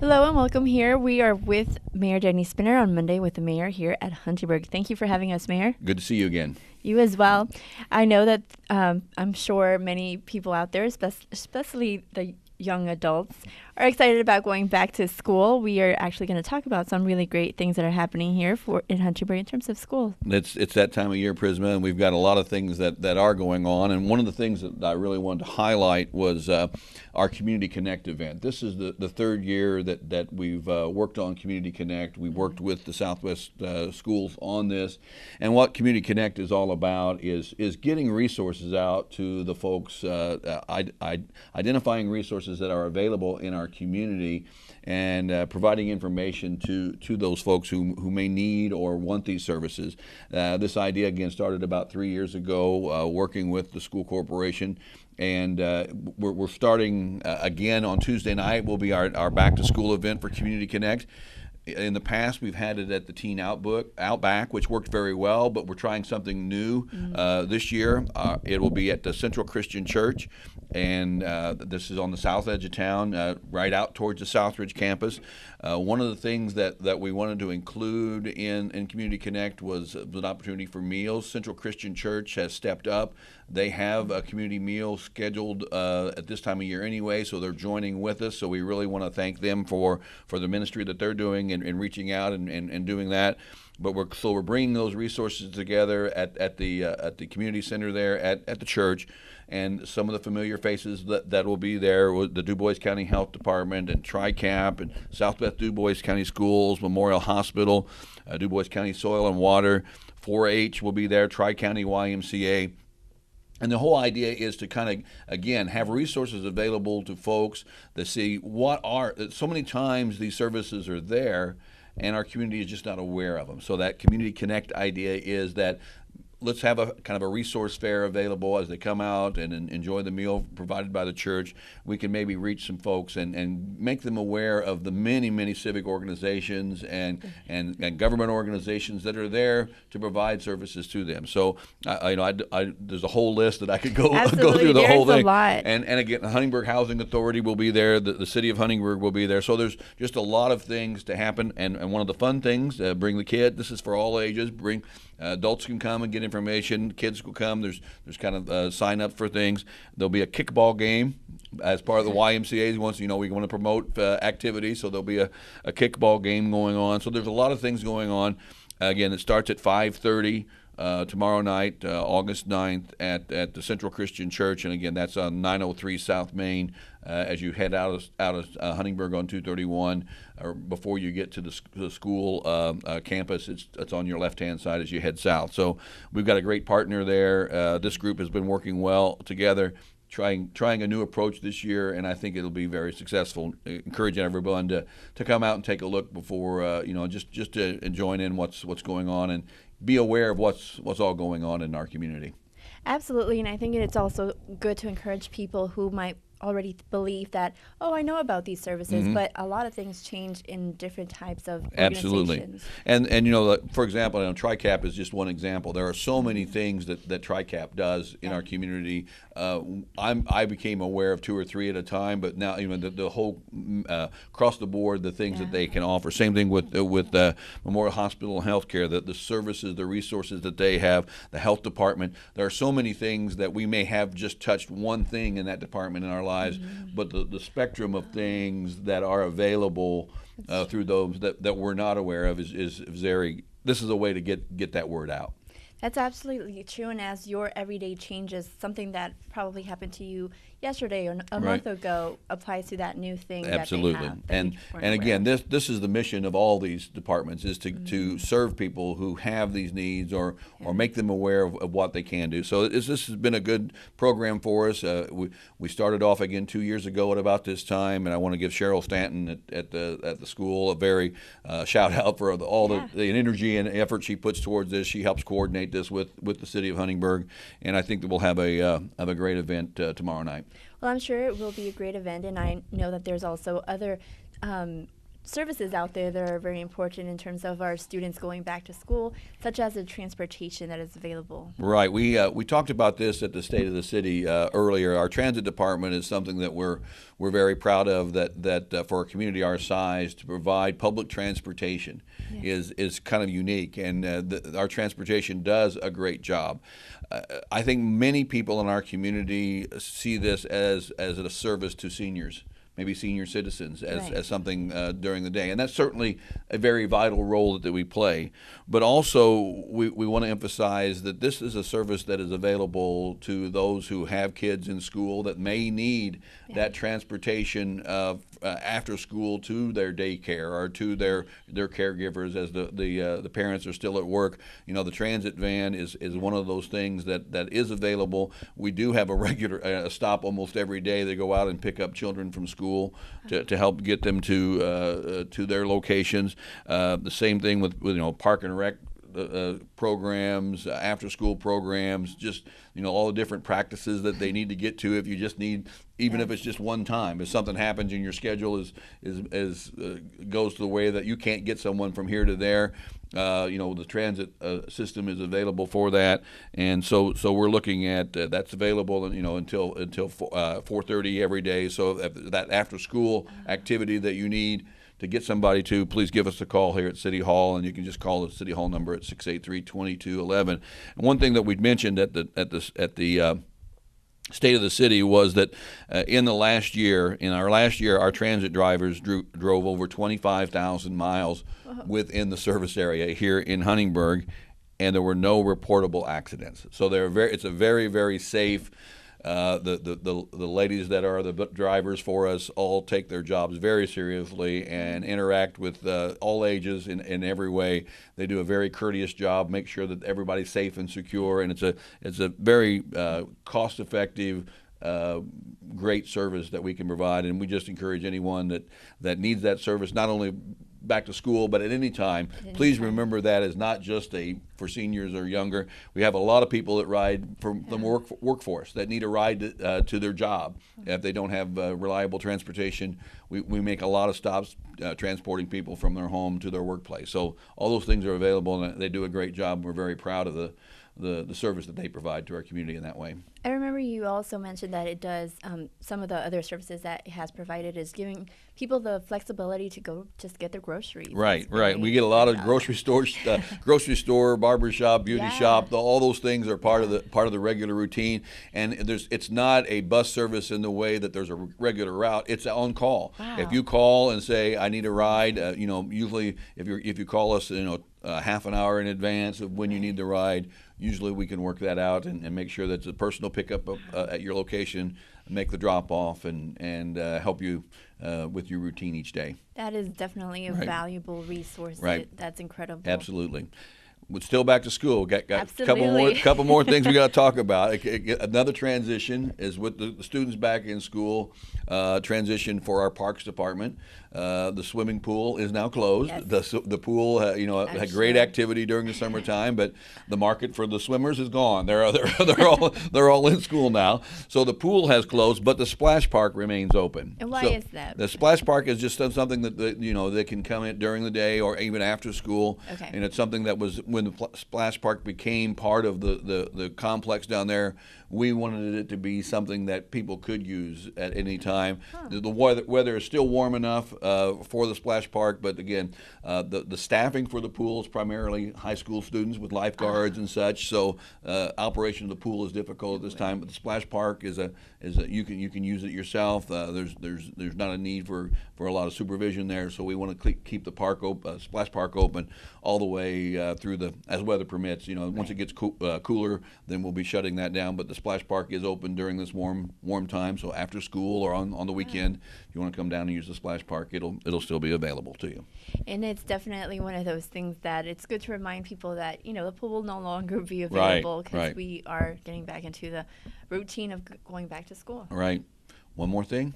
Hello and welcome here. We are with Mayor Denny Spinner on Monday with the mayor here at Huntingburg. Thank you for having us, Mayor. Good to see you again. You as well. I know that I'm sure many people out there, especially the young adults, are excited about going back to school. We are actually going to talk about some really great things that are happening here in Huntingburg in terms of school. It's that time of year, Prisma, and we've got a lot of things that are going on. And one of the things that I really wanted to highlight was our Community Connect event. This is the third year that we've worked on Community Connect. We worked with the Southwest schools on this. And what Community Connect is all about is getting resources out to the folks, identifying resources that are available in our community and providing information to those folks who may need or want these services. This idea, again, started about 3 years ago, working with the school corporation. And we're starting again on Tuesday night. Will be our back to school event for Community Connect. In the past, we've had it at the Teen Outback, which worked very well, but we're trying something new this year. It will be at the Central Christian Church, and this is on the south edge of town, right out towards the Southridge campus. One of the things that we wanted to include in Community Connect was an opportunity for meals. Central Christian Church has stepped up. They have a community meal scheduled at this time of year anyway, so they're joining with us. So we really want to thank them for the ministry that they're doing and reaching out and doing that. But we're bringing those resources together at the community center there at the church, and some of the familiar faces that will be there, the Du Bois County Health Department and TriKap and Southwest Du Bois County Schools, Memorial Hospital, Du Bois County Soil and Water, 4-H will be there, Tri-County YMCA. And the whole idea is to kind of, again, have resources available to folks that see so many times these services are there and our community is just not aware of them. So that Community Connect idea is that let's have a kind of a resource fair available as they come out and enjoy the meal provided by the church. We can maybe reach some folks and make them aware of the many, many civic organizations and government organizations that are there to provide services to them. So, there's a whole list that I could go through the whole thing. A lot. And again, the Huntingburg Housing Authority will be there. The city of Huntingburg will be there. So there's just a lot of things to happen. And one of the fun things, bring the kid. This is for all ages. Adults can come and get information. Kids will come. There's kind of sign up for things. There'll be a kickball game as part of the YMCA. We want to promote activities, so there'll be a kickball game going on. So there's a lot of things going on. Again, it starts at 5:30 tomorrow night, August 9th, at the Central Christian Church, and again, that's on 903 South Main. As you head out of Huntingburg on 231, or before you get to the school campus, it's on your left-hand side as you head south. So we've got a great partner there. This group has been working well together, trying a new approach this year, and I think it'll be very successful. Encouraging everyone to come out and take a look before just to join in what's going on and be aware of what's all going on in our community. Absolutely, and I think it's also good to encourage people who might already believe that, I know about these services, but a lot of things change in different types of organizations. Absolutely. And for example, TriKap is just one example. There are so many things that TriKap does in our community. I became aware of 2 or 3 at a time, but now the whole across the board, the things that they can offer. Same thing with Memorial Hospital and Healthcare, the services, the resources that they have, the health department. There are so many things that we may have just touched one thing in that department in our lives, but the spectrum of things that are available through those that we're not aware of is very. This is a way to get that word out. That's absolutely true, and as your everyday changes, something that probably happened to you yesterday or a month ago applies to that new thing. Absolutely. That they have. And again, this is the mission of all these departments, is to serve people who have these needs or make them aware of what they can do. So this has been a good program for us. We started off again 2 years ago at about this time, and I want to give Cheryl Stanton at the school a very shout out for all the energy and effort she puts towards this. She helps coordinate this with the city of Huntingburg, and I think that we'll have a great event tomorrow night. Well, I'm sure it will be a great event, and I know that there's also other services out there that are very important in terms of our students going back to school, such as the transportation that is available. Right. We talked about this at the State of the City earlier. Our transit department is something that we're very proud of. That for a community our size, to provide public transportation is kind of unique, and our transportation does a great job. I think many people in our community see this as a service to seniors, maybe senior citizens, as something during the day. And that's certainly a very vital role that we play. But also, we want to emphasize that this is a service that is available to those who have kids in school that may need that transportation after school to their daycare or to their caregivers as the parents are still at work. You know, the transit van is one of those things that is available. We do have a regular stop almost every day. They go out and pick up children from school to help get them to their locations. The same thing with park and rec programs, after school programs, just all the different practices that they need to get to. If you just need, even if it's just one time, if something happens and your schedule goes the way that you can't get someone from here to there, the transit system is available for that. And so we're looking at that's available until 4:30 every day. So that after school activity that you need to get somebody to, please give us a call here at City Hall, and you can just call the City Hall number at 683-2211. And one thing that we'd mentioned at the State of the City was that in our last year, our transit drivers drove over 25,000 miles within the service area here in Huntingburg, and there were no reportable accidents. So it's a very, very safe. The ladies that are the drivers for us all take their jobs very seriously and interact with all ages in every way. They do a very courteous job, make sure that everybody's safe and secure, and it's a very cost-effective, great service that we can provide. And we just encourage anyone that needs that service, not only back to school, but at any time, please remember that is not just for seniors or younger. We have a lot of people that ride from the workforce that need a ride to their job. If they don't have reliable transportation, we make a lot of stops transporting people from their home to their workplace. So all those things are available, and they do a great job. We're very proud of the service that they provide to our community in that way. I remember you also mentioned that it does, some of the other services that it has provided is giving people the flexibility to go just get their groceries. Right. We get a lot of grocery store, barber shop, beauty shop. All those things are part of the regular routine. And it's not a bus service in the way that there's a regular route. It's on call. Wow. If you call and say, I need a ride, usually if you call us, half an hour in advance of when you need the ride, usually we can work that out and make sure that it's a personal pickup at your location, make the drop off, and help you with your routine each day. That is definitely a valuable resource. Right. That's incredible. Absolutely. We're still back to school. Got a Absolutely. couple more things we got to talk about. Another transition is with the students back in school. Transition for our parks department. The swimming pool is now closed. Yes. The pool, had great activity during the summertime, but the market for the swimmers is gone. They're all in school now. So the pool has closed, but the splash park remains open. And why is that? The splash park is just something that they can come in during the day or even after school. Okay. And it's something that was when the splash park became part of the complex down there. We wanted it to be something that people could use at any time. The weather is still warm enough for the splash park, but again, the staffing for the pool is primarily high school students with lifeguards and such. So operation of the pool is difficult at this time. But the splash park is you can use it yourself. There's not a need for a lot of supervision there. So we want to keep the splash park open all the way through as weather permits. Once it gets cooler, then we'll be shutting that down. But the splash park is open during this warm time. So after school or on the weekend, if you want to come down and use the splash park, it'll still be available to you. And it's definitely one of those things that it's good to remind people that the pool will no longer be available because we are getting back into the routine of going back to school. Right. One more thing.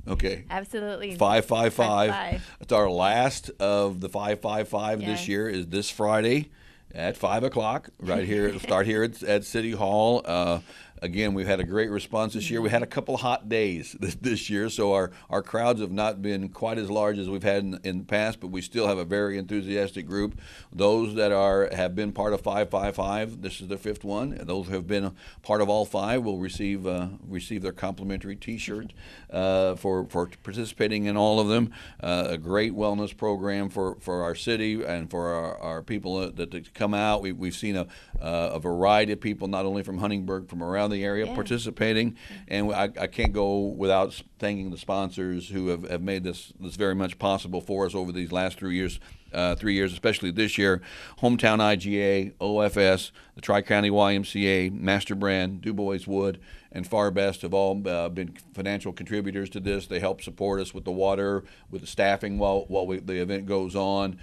Okay. Absolutely. 555. It's our last of the 555 this year. Is this Friday at 5 o'clock right here. Start here at City Hall. again, we've had a great response this year. We had a couple hot days this year, so our crowds have not been quite as large as we've had in the past, but we still have a very enthusiastic group. Those that have been part of 555, this is their fifth one, and those who have been a part of all five will receive their complimentary T-shirt for participating in all of them. A great wellness program for our city and for our people that come out. We've seen a variety of people, not only from Huntingburg, from around the area participating, and I can't go without thanking the sponsors who have made this very much possible for us over these last 3 years. 3 years, especially this year. Hometown IGA, OFS, the Tri-County YMCA, Master Brand, Du Bois Wood, and Far Best have all been financial contributors to this. They help support us with the water, with the staffing while the event goes on,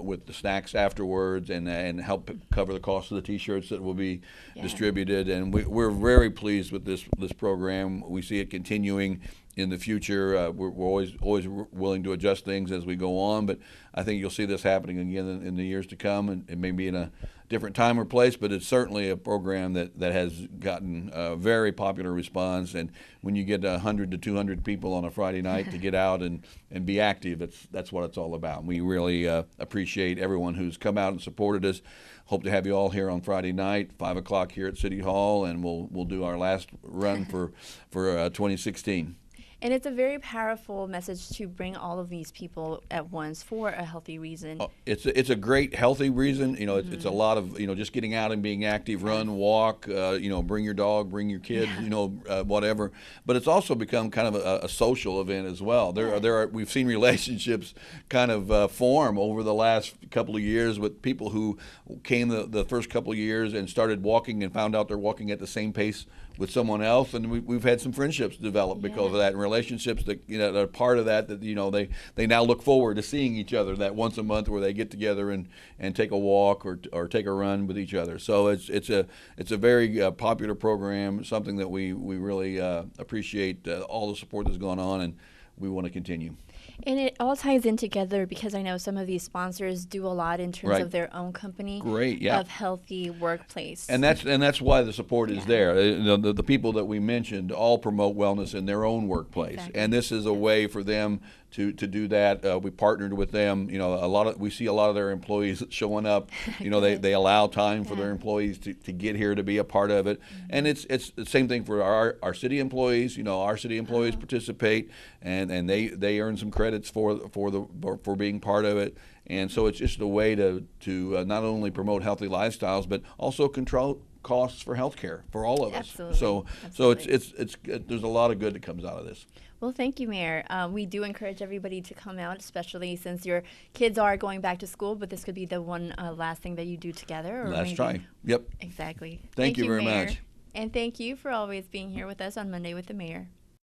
with the snacks afterwards, and help cover the cost of the T-shirts that will be distributed. And we're very pleased with this program. We see it continuing in the future. We're always willing to adjust things as we go on, but I think you'll see this happening again in the years to come, and it may be in a different time or place, but it's certainly a program that has gotten a very popular response. And when you get 100 to 200 people on a Friday night to get out and be active, that's what it's all about. And we really appreciate everyone who's come out and supported us. Hope to have you all here on Friday night, 5 o'clock here at City Hall, and we'll do our last run for 2016. And it's a very powerful message to bring all of these people at once for a healthy reason. It's a great healthy reason. It's a lot of just getting out and being active, run, walk. Bring your dog, bring your kids. Whatever. But it's also become kind of a social event as well. We've seen relationships kind of form over the last couple of years with people who came the first couple of years and started walking and found out they're walking at the same pace with someone else, and we've had some friendships develop because of that, and relationships that are part of that they now look forward to seeing each other that once a month where they get together and take a walk or take a run with each other. So it's a very popular program, something that we really appreciate all the support that's gone on, and we want to continue. And it all ties in together because I know some of these sponsors do a lot in terms of their own company. Great, yeah. Of healthy workplace. And that's why the support is there. The people that we mentioned all promote wellness in their own workplace, exactly. And this is a way for them to do that. We partnered with them. We see a lot of their employees showing up. They allow time for their employees to get here to be a part of it. Mm-hmm. And it's the same thing for our city employees. Our city employees participate, and they earn some credits for being part of it. And so it's just a way to not only promote healthy lifestyles, but also control costs for healthcare for all of us. Absolutely. So it's there's a lot of good that comes out of this. Well, thank you, Mayor. We do encourage everybody to come out, especially since your kids are going back to school, but this could be the one last thing that you do together. Or Let's try. Yep. Exactly. Thank you very Mayor. much. And thank you for always being here with us on Monday with the Mayor.